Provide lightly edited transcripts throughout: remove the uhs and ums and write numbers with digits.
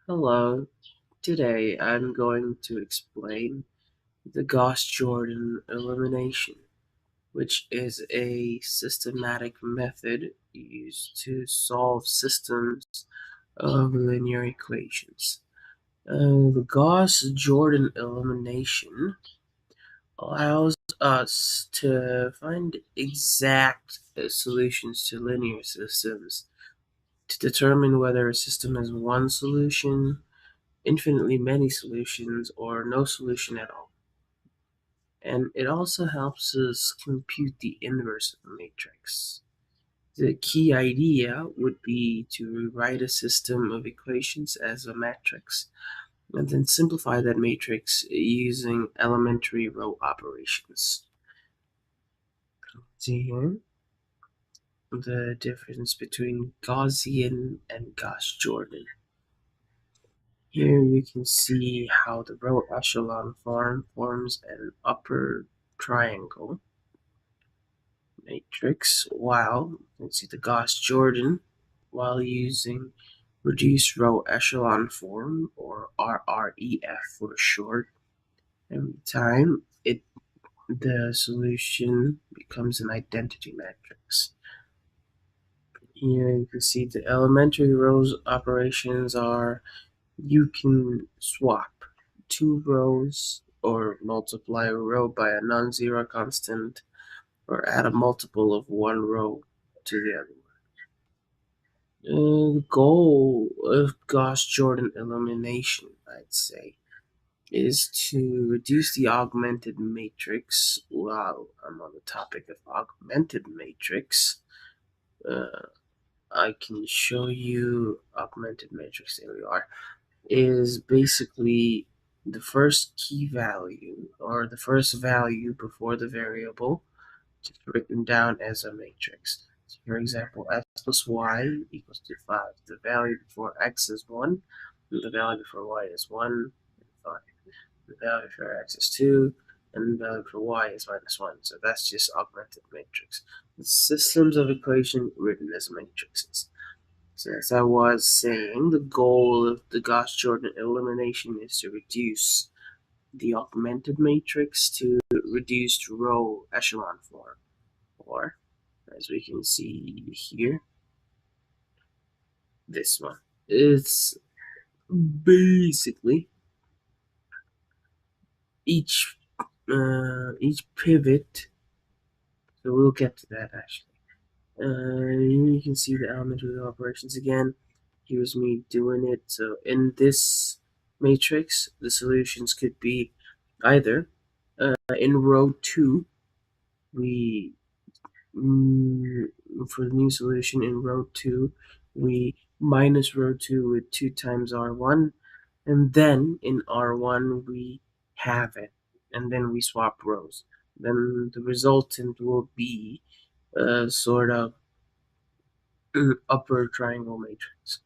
Hello, today I'm going to explain the Gauss-Jordan elimination, which is a systematic method used to solve systems of linear equations. The Gauss-Jordan elimination allows us to find exact solutions to linear systems to determine whether a system has one solution, infinitely many solutions, or no solution at all. And it also helps us compute the inverse of a matrix. The key idea would be to rewrite a system of equations as a matrix, and then simplify that matrix using elementary row operations. See here the difference between Gaussian and Gauss-Jordan. Here you can see how the row echelon form forms an upper triangle matrix, while you can see the Gauss-Jordan while using reduced row echelon form, or RREF for short. Every time the solution becomes an identity matrix. Here you can see the elementary rows operations are you can swap two rows or multiply a row by a non-zero constant or add a multiple of one row to the other one. The goal of Gauss-Jordan elimination, I'd say, is to reduce the augmented matrix. While I'm on the topic of augmented matrix, uh, I can show you augmented matrix. There we are. Is basically the first key value or the first value before the variable, just written down as a matrix. So for example, x plus y equals to 5. The value before x is 1, and the value before y is 1, and 5. The value for x is 2, and the value for y is minus 1. So that's just augmented matrix. The systems of equation written as matrices. So as I was saying, the goal of the Gauss-Jordan elimination is to reduce the augmented matrix to reduced row echelon form, or as we can see here, this one. It's basically each pivot. So we'll get to that actually. You can see the elementary operations again. Here's me doing it. So in this matrix, the solutions could be either in row 2, we for the new solution in row 2, we minus row 2 with 2 times r1, and then in r1 we have it, and then we swap rows. Then the resultant will be a sort of upper triangle matrix.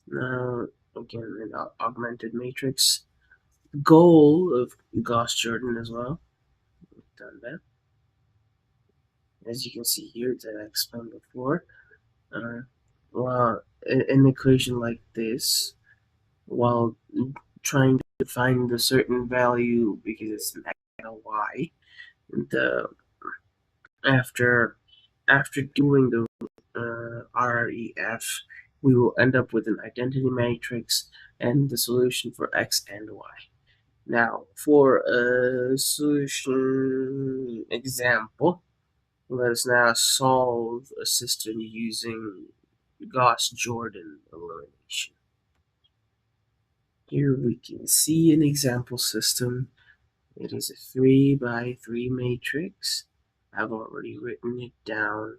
Now, again, an augmented matrix. The goal of Gauss-Jordan as well. We've done that. As you can see here, that I explained before. Well, an equation like this, while trying to find a certain value because it's an x and a y, the after doing the REF, we will end up with an identity matrix and the solution for x and y. Now, for a solution example, let us now solve a system using Gauss-Jordan elimination. Here we can see an example system. It is a 3 by 3 matrix. I've already written it down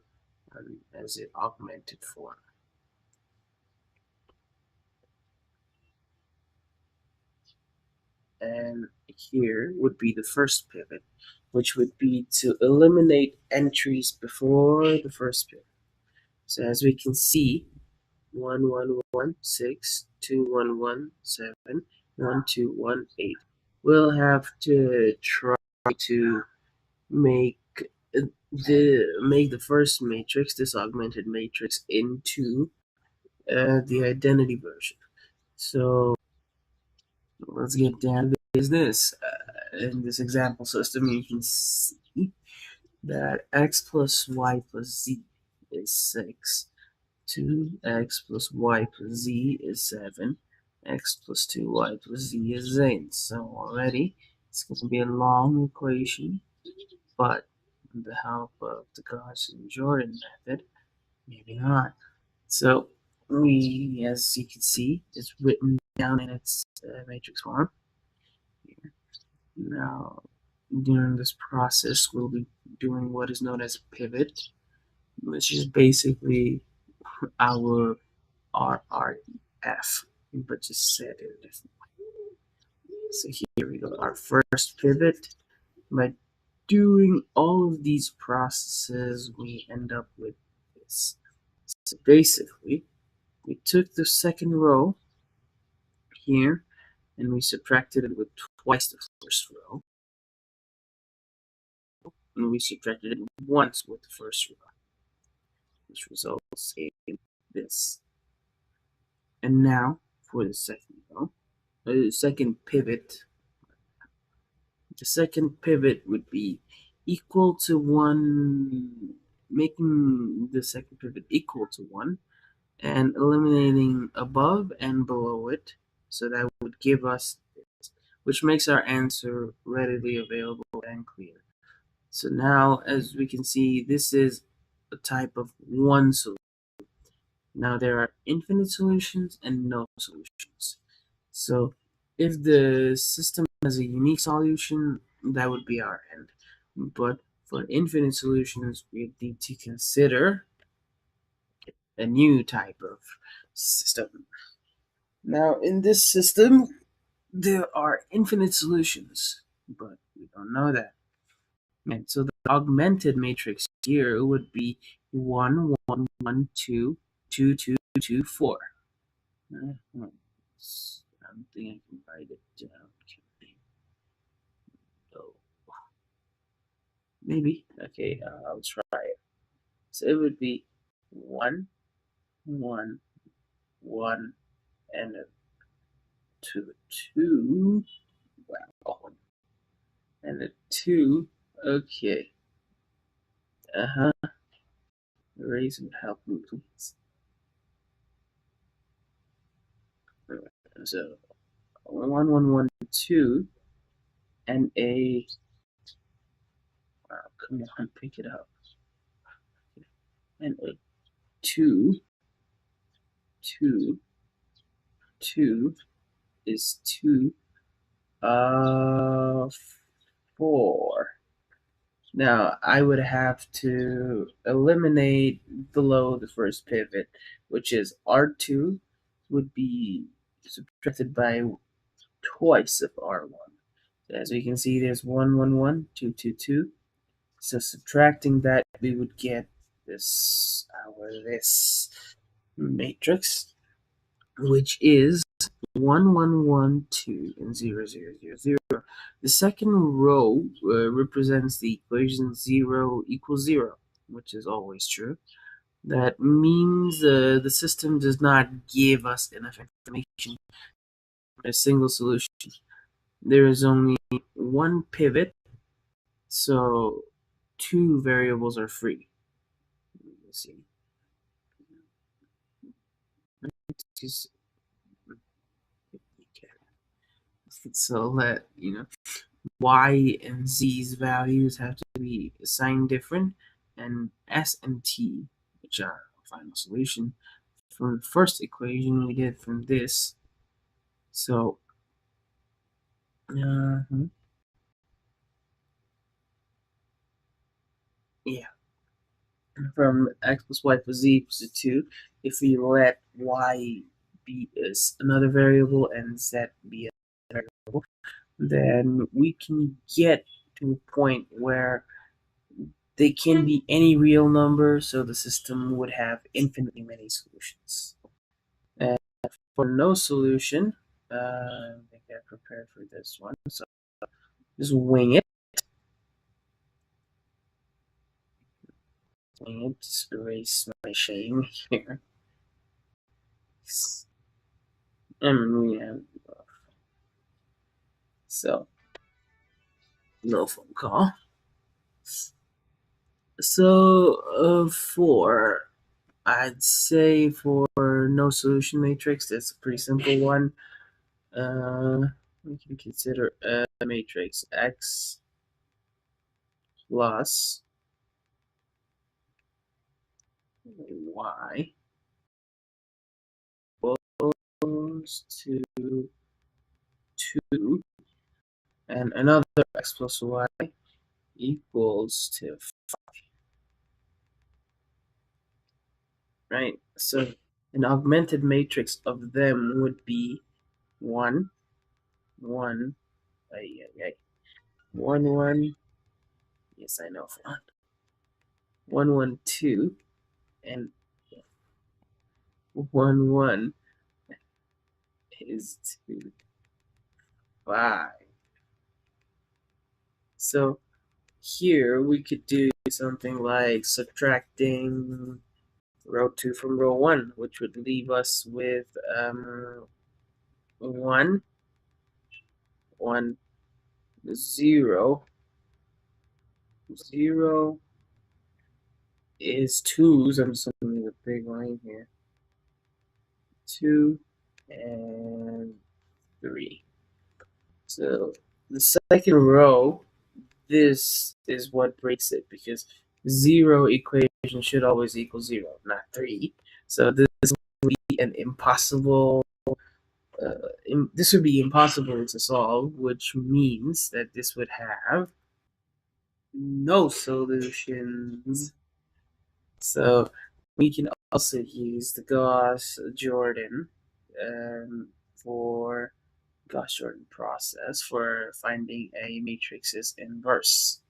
as an augmented form. And here would be the first pivot, which would be to eliminate entries before the first pivot. So as we can see, 1, 1, 1, 6, 2, 1, 1, 7, 1, 2, 1, 8. We'll have to try to make the first matrix, this augmented matrix, into the identity version. So let's get down to business. In this example system, you can see that x plus y plus z is 6, 2x plus y plus z is 7, x plus 2y plus z is 8. So already it's going to be a long equation, but with the help of the Gaussian-Jordan method, maybe not. So we, as you can see, it's written down in its matrix form. Now, during this process, we'll be doing what is known as a pivot, which is basically our RREF, but just said it a different way. So here we go. Our first pivot. By doing all of these processes, we end up with this. So basically, we took the second row here and we subtracted it with twice the first row, and we subtracted it once with the first row, which results in this. And now for the second row, the second pivot, the second pivot would be equal to 1, making the second pivot equal to 1, and eliminating above and below it, so that would give us this, which makes our answer readily available and clear. So now, as we can see, this is a type of one solution. Now there are infinite solutions and no solutions. So if the system has a unique solution, that would be our end. But for infinite solutions, we need to consider a new type of system. Now in this system, there are infinite solutions, but we don't know that. And so the augmented matrix here would be 1, 1, 1, 2, 2, 2, 2, 4. I don't think I can write it down. Oh, maybe. Okay, I'll try it. So it would be 1, 1, 1, and a 2, 2. Wow. And a 2. Okay. Uh-huh. Erase and help me, please. So 1, 1, 1, 2, and a, wow, come on, pick it up. And a 2, 2, 2 is 2, 4. Now I would have to eliminate below the first pivot, which is R2 would be subtracted by twice of R1. So as we can see, there's 1, 1, 1, 2, 2, 2. So subtracting that, we would get this matrix, which is 1, 1, 1, 2, and 0, 0, 0, 0. The second row represents the equation 0 equals 0, which is always true. That means the system does not give us enough information for a single solution. There is only one pivot, so 2 variables are free. Let's see. So let y and z's values have to be assigned different, and s and t, which are our final solution from the first equation we did from this. So yeah, from x plus y plus z equals to 2, if we let y be another variable and z be another variable, then we can get to a point where they can be any real number, so the system would have infinitely many solutions. And for no solution, I think I prepared for this one, so just wing it. Wing it, just erase my shame here. And we have so no phone call. So for I'd say for no solution matrix, that's a pretty simple one. We can consider a matrix X plus Y equals to 2, and another X plus Y equals to 5, right? So an augmented matrix of them would be 1, 1, 1, 1, yes, I know, 1, 1, 2, and 1, 1 is 2, 5. So here we could do something like subtracting row 2 from row 1, which would leave us with 1, 1, 0, 0 is 2s. I'm just assuming a big line here. 2 and 3. So the second row, this is what breaks it, because 0 equation should always equal 0, not 3. So this would be an impossible. This would be impossible to solve, which means that this would have no solutions. So we can also use the Gauss-Jordan for Gauss-Jordan process for finding a matrix's inverse.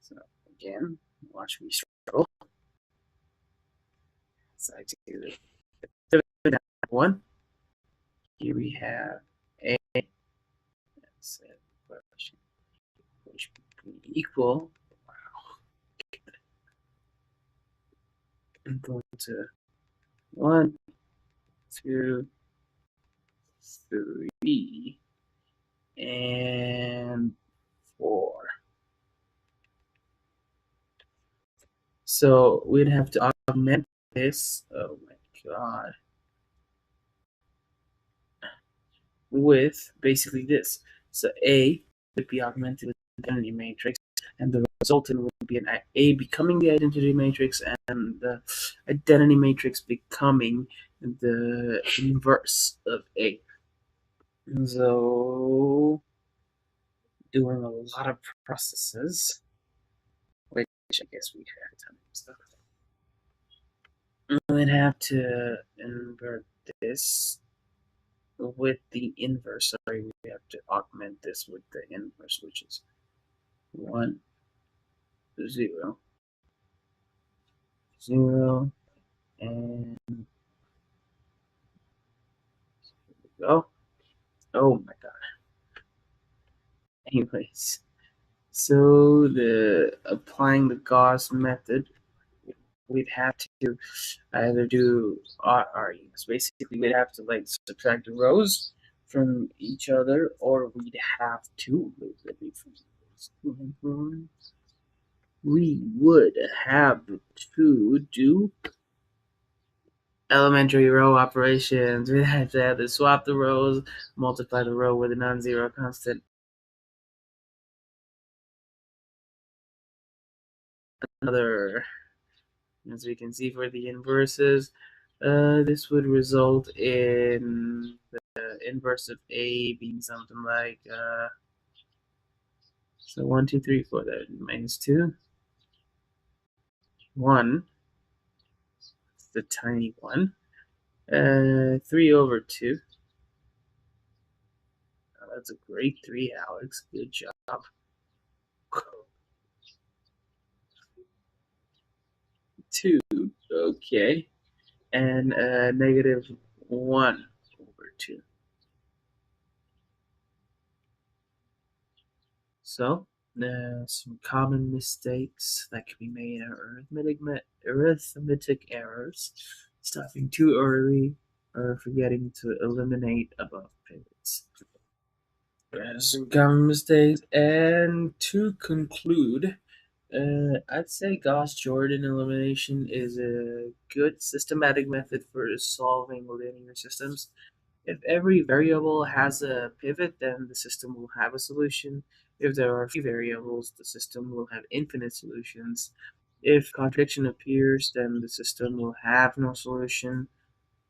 So again, watch me struggle. So I do the one. Here we have a which would be equal. I'm going to 1, 2, 3, and 4. So we'd have to augment this. Oh my god. With basically this. So A would be augmented with the identity matrix, and the resultant would be an A becoming the identity matrix, and the identity matrix becoming the inverse of A. So doing a lot of processes, which I guess we have time stuff. We'd have to invert this with the inverse. Sorry, we have to augment this with the inverse, which is 1, 0, 0, and go. Oh my god. Anyways, so the applying the Gauss method, we'd have to either do REs. Basically, we'd have to like subtract the rows from each other, or we'd have to we would have to do elementary row operations. We have to swap the rows, multiply the row with a non-zero constant. Another, as we can see for the inverses, this would result in the inverse of A being something like, so 1, 2, 3, 4, that minus 2. 1, the tiny one. 3 over 2. Oh, that's a great 3, Alex. Good job. 2, okay. And negative 1 over 2. So, some common mistakes that can be made are arithmetic errors, stopping too early, forgetting to eliminate above pivots. Some common mistakes. And to conclude, I'd say Gauss-Jordan elimination is a good systematic method for solving linear systems. If every variable has a pivot, then the system will have a solution. If there are few variables, the system will have infinite solutions. If contradiction appears, then the system will have no solution.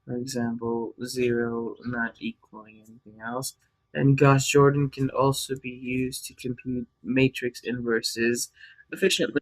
For example, 0 not equaling anything else. And Gauss-Jordan can also be used to compute matrix inverses efficiently.